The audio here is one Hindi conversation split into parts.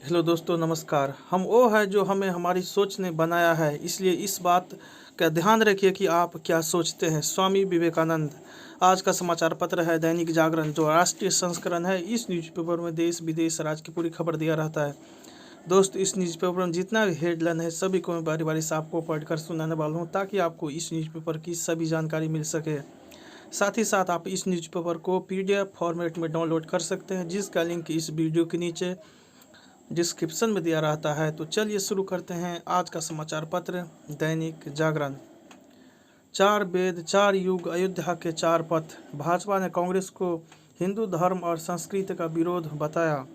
हेलो दोस्तों, नमस्कार। हम वो है जो हमें हमारी सोच ने बनाया है, इसलिए इस बात का ध्यान रखिए कि आप क्या सोचते हैं। स्वामी विवेकानंद। आज का समाचार पत्र है दैनिक जागरण, जो राष्ट्रीय संस्करण है। इस न्यूज़पेपर में देश विदेश राज्य की पूरी खबर दिया रहता है। दोस्त, इस न्यूज़पेपर में जितना भी हेडलाइन है सभी को मैं बारी बारी से आपको पढ़कर सुनाने वाला हूँ, ताकि आपको इस न्यूज़पेपर की सभी जानकारी मिल सके। साथ ही साथ आप इस न्यूज़पेपर को PDF फॉर्मेट में डाउनलोड कर सकते हैं, जिसका लिंक इस वीडियो के नीचे डिस्क्रिप्शन में दिया रहता है। तो चलिए शुरू करते हैं आज का समाचार पत्र दैनिक जागरण। 4 वेद 4 युग, अयोध्या के 4 पथ। भाजपा ने कांग्रेस को हिंदू धर्म और संस्कृति का विरोध बताया।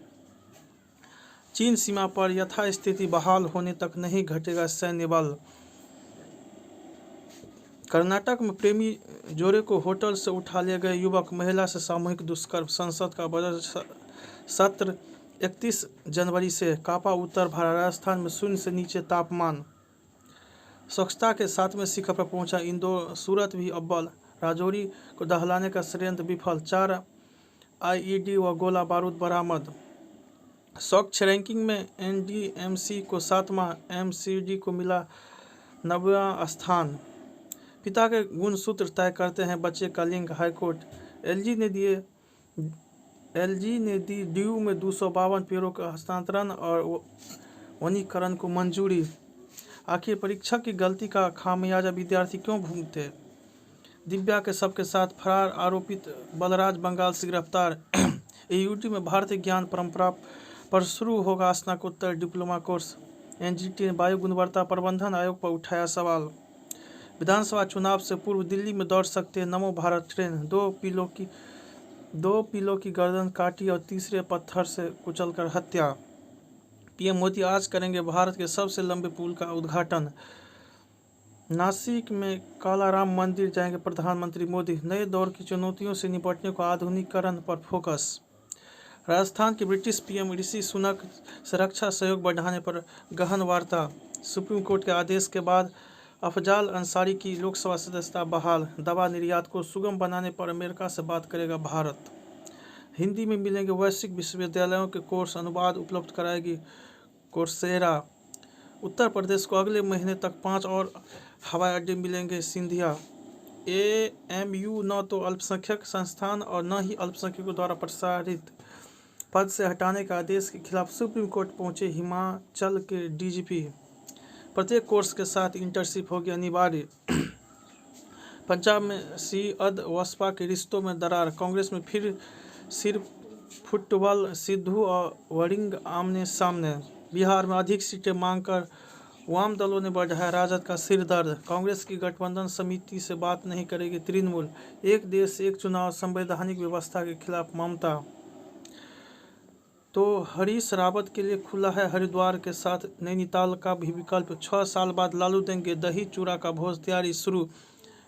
चीन सीमा पर यथास्थिति बहाल होने तक नहीं घटेगा सैन्य बल। कर्नाटक में प्रेमी जोड़े को होटल से उठा ले गए युवक, महिला से सामूहिक दुष्कर्म। संसद का बजट सत्र 31 जनवरी से कांपा उत्तर भारत, राजस्थान में शून्य से नीचे तापमान। स्वच्छता के 7वें शिखर पर पहुंचा इंदौर, सूरत भी अव्वल। राजौरी को दहलाने का षड्यंत्र विफल, 4 IED व गोला बारूद बरामद। स्वच्छ रैंकिंग में NDMC को 7वां, MCD को मिला 9वां स्थान। पिता के गुणसूत्र तय करते हैं बच्चे का लिंग, हाईकोर्ट। LG ने दी DU में 252 पेड़ों का हस्तांतरण और वनीकरण को मंजूरी। आखिर परीक्षा की गलती का खामियाजा विद्यार्थी क्यों भुगते? दिव्या के सबके साथ फरार आरोपित बलराज बंगाल से गिरफ्तार। AUT में भारतीय ज्ञान परंपरा पर शुरू होगा स्नातकोत्तर डिप्लोमा कोर्स। NGT ने वायु गुणवत्ता प्रबंधन आयोग पर उठाया सवाल। विधानसभा चुनाव से पूर्व दिल्ली में दौड़ सकते हैं नमो भारत ट्रेन। दो पीलों की गर्दन काटी और तीसरे पत्थर से कुचलकर हत्या। PM मोदी आज करेंगे भारत के सबसे लंबे पुल का उद्घाटन। नासिक में कालाराम मंदिर जाएंगे प्रधानमंत्री मोदी। नए दौर की चुनौतियों से निपटने को आधुनिकीकरण पर फोकस। राजस्थान के ब्रिटिश PM ऋषि सुनक से रक्षा सहयोग बढ़ाने पर गहन वार्ता। सुप्रीम कोर्ट के आदेश के बाद अफजाल अंसारी की लोकसभा सदस्यता बहाल। दवा निर्यात को सुगम बनाने पर अमेरिका से बात करेगा भारत। हिंदी में मिलेंगे वैश्विक विश्वविद्यालयों के कोर्स, अनुवाद उपलब्ध कराएगी कोर्सेरा। उत्तर प्रदेश को अगले महीने तक 5 और हवाई अड्डे मिलेंगे, सिंधिया। AMU न तो अल्पसंख्यक संस्थान और न ही अल्पसंख्यकों द्वारा प्रसारित पद से हटाने के आदेश के खिलाफ सुप्रीम कोर्ट पहुंचे हिमाचल के DGP। प्रत्येक कोर्स के साथ इंटर्नशिप होगी अनिवार्य। पंजाब में सियाद बसपा के रिश्तों में दरार, कांग्रेस में फिर सिर्फ फुटबॉल, सिद्धू और वड़िंग आमने सामने। बिहार में अधिक सीटें मांगकर वाम दलों ने बढ़ाया राजद का सिर दर्द। कांग्रेस की गठबंधन समिति से बात नहीं करेगी तृणमूल। एक देश एक चुनाव संवैधानिक व्यवस्था के खिलाफ ममता। तो हरीश रावत के लिए खुला है हरिद्वार के साथ नैनीताल का भी विकल्प। 6 साल बाद लालू देंगे दही चूड़ा का भोज, तैयारी शुरू।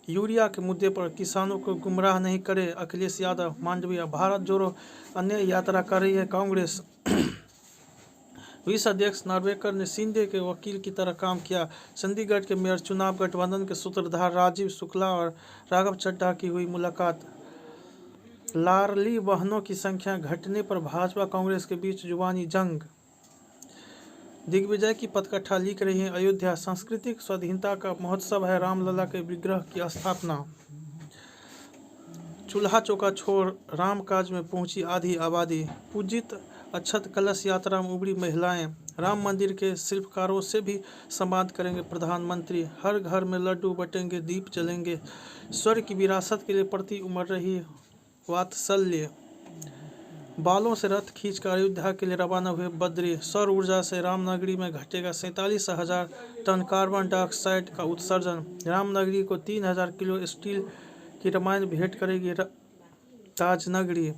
यूरिया के मुद्दे पर किसानों को गुमराह नहीं करे अखिलेश यादव, मांडविया। भारत जोड़ो अन्य यात्रा कर रही है कांग्रेस। विश्व अध्यक्ष नार्वेकर ने शिंदे के वकील की तरह काम किया। चंडीगढ़ के मेयर चुनाव गठबंधन के सूत्रधार राजीव शुक्ला और राघव चड्ढा की हुई मुलाकात। लाडली बहनों की संख्या घटने पर भाजपा कांग्रेस के बीच जुबानी जंग। दिग्विजय की पटकथा लिख रही है अयोध्या, सांस्कृतिक स्वाधीनता का महोत्सव है, रामलला के विग्रह की स्थापना। चूल्हा चौका छोड़ राम काज में पहुंची आधी आबादी। पूजित अक्षत कलश यात्रा में उबरी महिलाएं। राम मंदिर के शिल्पकारों से भी संवाद करेंगे प्रधानमंत्री। हर घर में लड्डू बटेंगे, दीप जलेंगे। स्वर्ग की विरासत के लिए प्रति उमड़ रही वात्सल्य। बालों से रथ खींचकर अयोध्या के लिए रवाना हुए बद्री। सौर ऊर्जा से रामनगरी में घटेगा 47,000 टन कार्बन डाइऑक्साइड का उत्सर्जन। रामनगरी को 3,000 किलो स्टील की रामायण भेंट करेगी ताजनगरी।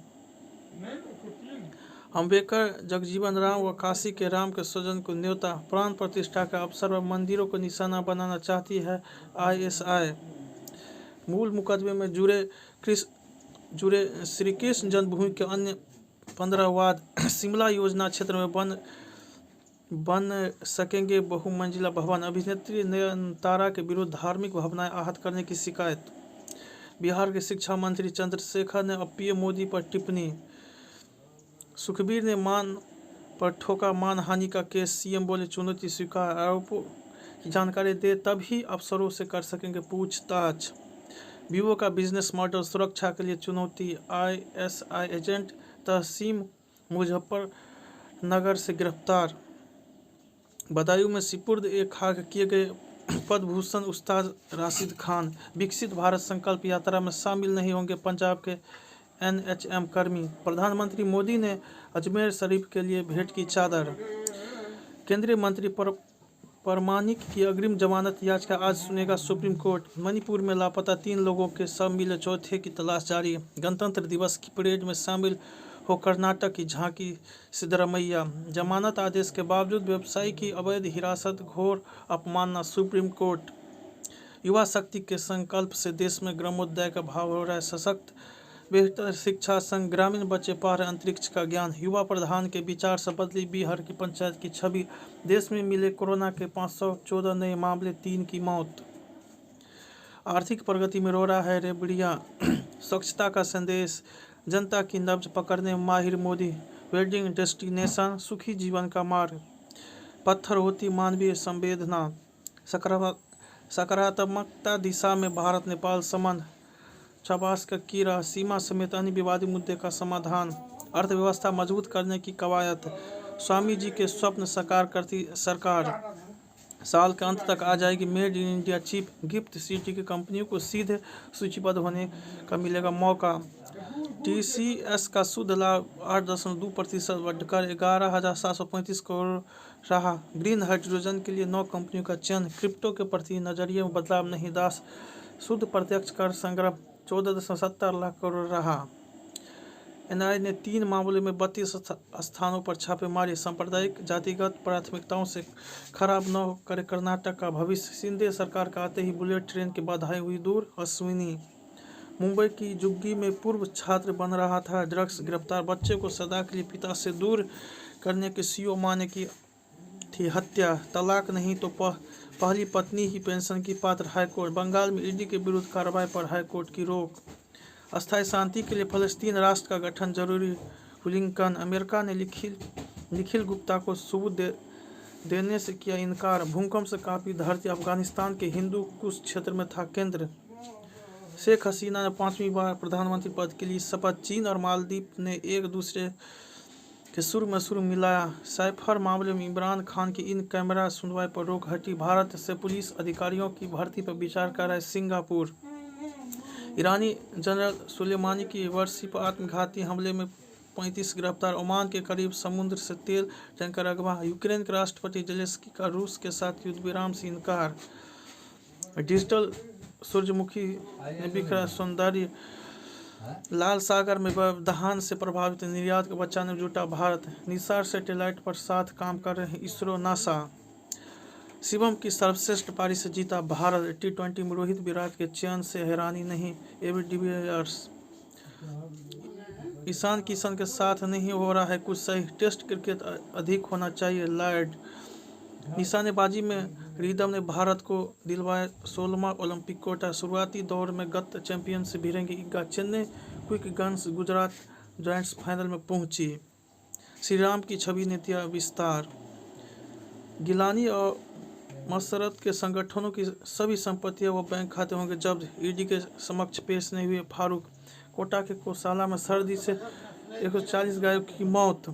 अम्बेडकर जगजीवन राम व काशी के राम के स्वजन को न्योता। प्राण प्रतिष्ठा का अवसर पर मंदिरों को निशाना बनाना चाहती है ISI। मूल मुकदमे में जुड़े श्री कृष्ण जन्मभूमि के अन्य 15 वाद। शिमला योजना क्षेत्र में बन सकेंगे बहुमंजिला भवन। अभिनेत्री नयनतारा के विरुद्ध धार्मिक भावनाएं आहत करने की शिकायत। बिहार के शिक्षा मंत्री चंद्रशेखर ने अब PM मोदी पर टिप्पणी। सुखबीर ने पर ठोका। मानहानि का केस, सीएम बोले चुनौती स्वीकार। आरोपों की जानकारी दे तभी अफसरों से कर सकेंगे पूछताछ। वीवो का बिजनेस मॉडल सुरक्षा के लिए चुनौती। आईएसआई एजेंट तहसीम मुजफ्फरनगर से गिरफ्तार। बदायूं में सिपुर्द ए खाक किए गए पद्म भूषण उस्ताद राशिद खान। विकसित भारत संकल्प यात्रा में शामिल नहीं होंगे पंजाब के एनएचएम कर्मी। प्रधानमंत्री मोदी ने अजमेर शरीफ के लिए भेंट की चादर। केंद्रीय मंत्री परमानिक की अग्रिम जमानत याचिका आज सुनेगा सुप्रीम कोर्ट। मणिपुर में लापता 3 लोगों के शव मिले, चौथे की तलाश जारी। गणतंत्र दिवस की परेड में शामिल हो कर्नाटक की झांकी सिद्धरमैया। जमानत आदेश के बावजूद व्यवसायी की अवैध हिरासत घोर अपमानना, सुप्रीम कोर्ट। युवा शक्ति के संकल्प से देश में ग्रामोदय का भाव हो रहा है सशक्त। बेहतर शिक्षा संग ग्रामीण बच्चे पा रहे अंतरिक्ष का ज्ञान। युवा प्रधान के विचार से बदली बिहार की पंचायत की छवि। देश में मिले कोरोना के 514 नए मामले, 3 की मौत। आर्थिक प्रगति में रो रहा है रेबड़िया। स्वच्छता का संदेश, जनता की नब्ज पकड़ने माहिर मोदी। वेडिंग डेस्टिनेशन, सुखी जीवन का मार्ग। पत्थर होती मानवीय संवेदना। सकारात्मकता दिशा में भारत नेपाल संबंध। छापास का कीड़ा, सीमा समेत अन्य विवादित मुद्दे का समाधान। अर्थव्यवस्था मजबूत करने की कवायद। स्वामी जी के स्वप्न साकार करती सरकार। साल के अंत तक आ जाएगी made in India chip. Gift city की कंपनियों को सीधे सूचीबद्ध होने का मिलेगा मौका। टीसीएस का शुद्ध लाभ 8.2% बढ़कर 11,735 करोड़ रहा। ग्रीन हाइड्रोजन के लिए 9 कंपनियों का चयन। क्रिप्टो के प्रति नजरिए में बदलाव नहीं। दास शुद्ध प्रत्यक्ष कर संग्रह 14.70 लाख करोड़ रहा। एनआईए ने 3 मामलों में 32 स्थानों पर छापेमारी। सांप्रदायिक जातिगत प्राथमिकताओं से खराब न करे कर्नाटक का भविष्य। शिंदे सरकार का आते ही बुलेट ट्रेन की बाधाएं हुई दूर। अश्विनी। मुंबई की जुग्गी में पूर्व छात्र बन रहा था ड्रग्स, गिरफ्तार। बच्चे को सदा के लिए पिता से दूर करने के सीओ मां ने की थी हत्या। तलाक नहीं तो पहली पत्नी ही पेंशन की पात्र, हाईकोर्ट। बंगाल में ईडी के विरुद्ध कार्रवाई पर हाईकोर्ट की रोक। अस्थायी शांति के लिए फलस्तीन राष्ट्र का गठन जरूरी, ब्लिंकन। अमेरिका ने निखिल गुप्ता को सबूत देने से किया इनकार। भूकंप से काफी धरती, अफगानिस्तान के हिंदू कुश क्षेत्र में था केंद्र। शेख हसीना ने 5वीं बार प्रधानमंत्री पद के लिए शपथ। चीन और मालदीव ने एक दूसरे के सुर में सुर मिलाया। साइफर मामले में इमरान खान की इन कैमरा सुनवाई पर रोक हटी। भारत से पुलिस अधिकारियों की भर्ती पर विचार कर रहा है सिंगापुर। ईरानी जनरल सुलेमानी की वार्षिक आत्मघाती हमले में 35 गिरफ्तार। ओमान के करीब समुद्र से तेल टैंकर अगवा। यूक्रेन के राष्ट्रपति जेलेंस्की का रूस के साथ युद्ध विराम से इनकार। डिजिटल सूरजमुखी ने बिखरा सौंदर्य। लाल सागर में दहान से प्रभावित निर्यात को बचाने में जुटा भारत। निसार सैटेलाइट पर साथ काम कर रहे इसरो, नासा। शिवम की सर्वश्रेष्ठ पारी से जीता भारत। टी20 में रोहित विराट के चयन से हैरानी नहीं, एबी डिविलियर्स। ईशान किशन के साथ नहीं हो रहा है कुछ सही, टेस्ट क्रिकेट अधिक होना चाहिए, लॉर्ड। निशानेबाजी में रिदम ने भारत को दिलवाया 16वां ओलंपिक कोटा। शुरुआती दौर में गत चैंपियन से भिड़ेंगे Iga. Chennai Quick Guns Gujarat Giants final में पहुंची। श्रीराम की छवि नीतियां विस्तार। गिलानी और मसरत के संगठनों की सभी संपत्तियां व बैंक खाते होंगे जब्त। ईडी के समक्ष पेश नहीं हुए फारूक। कोटा के कोसाला में सर्दी से 140 गायों की मौत।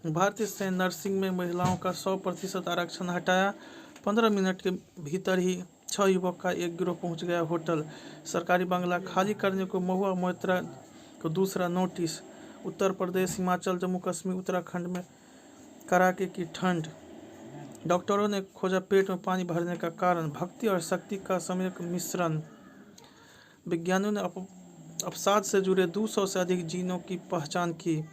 भारतीय सैन्य नर्सिंग में महिलाओं का 100% आरक्षण हटाया। 15 मिनट के भीतर ही 6 युवक का एक गिरोह पहुंच गया होटल। सरकारी बंगला खाली करने को महुआ मोइत्रा को दूसरा नोटिस। उत्तर प्रदेश, हिमाचल, जम्मू कश्मीर, उत्तराखंड में कड़ाके की ठंड। डॉक्टरों ने खोजा पेट में पानी भरने का कारण, भक्ति और शक्ति का सम्यक मिश्रण। विज्ञानियों ने अवसाद से जुड़े 200 से अधिक जीनों की पहचान की।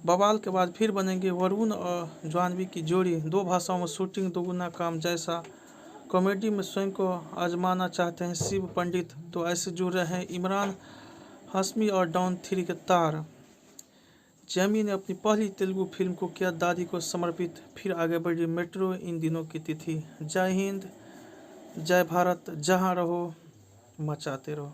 बवाल के बाद फिर बनेंगे वरुण और जाह्नवी की जोड़ी। 2 भाषाओं में शूटिंग, दोगुना काम जैसा। कॉमेडी में स्वयं को आजमाना चाहते हैं शिव पंडित, तो ऐसे जुड़ रहे हैं इमरान हाशमी और डॉन 3 के तार। जेमी ने अपनी पहली तेलुगु फिल्म को किया दादी को समर्पित। फिर आगे बढ़ी मेट्रो इन दिनों की तिथि। जय हिंद, जय भारत, जहाँ रहो मचाते रहो।